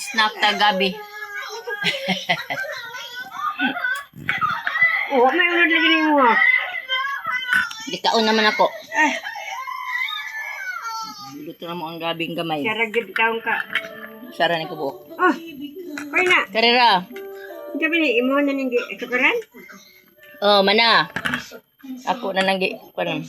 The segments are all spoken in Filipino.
Snack ta gabi. Oh, may ulod lagi ni mo. Di kaon naman ako. Luto na mo ang gabing gamay. Saragid taong ka. Sara ni kubuok. Oh, kaya na. Karera. Sabi ni, imo na nindi sukaran? Oh, mana. Ako na nanggi. Parang.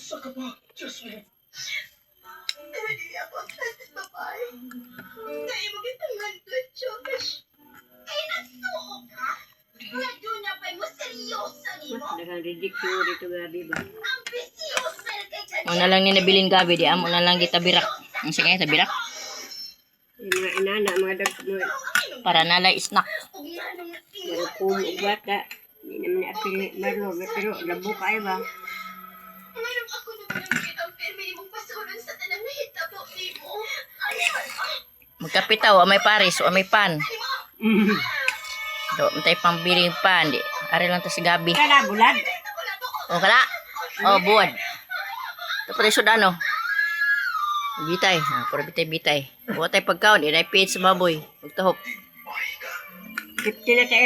Dagang ridicule dito gabi ba? Mo na lang ni nabilin gabi di amo na lang kita birak. Ang sige ta birak Yung mga inana, mga dag mo. para nalay snack. Mga kumo bata. Hindi naman apil ni Marlo. Pero labo kayo ba? Magkapitaw amay pares o amay pan. Do matay pambiling pan di. Ari lang ta si gabi. Kala bulag. O kala. O buwan. Tapos sud ano. Bitay, pura bitay. Buwa tay pagkaon, inay pihit sa baboy. Pagtahok. 50 na tayo.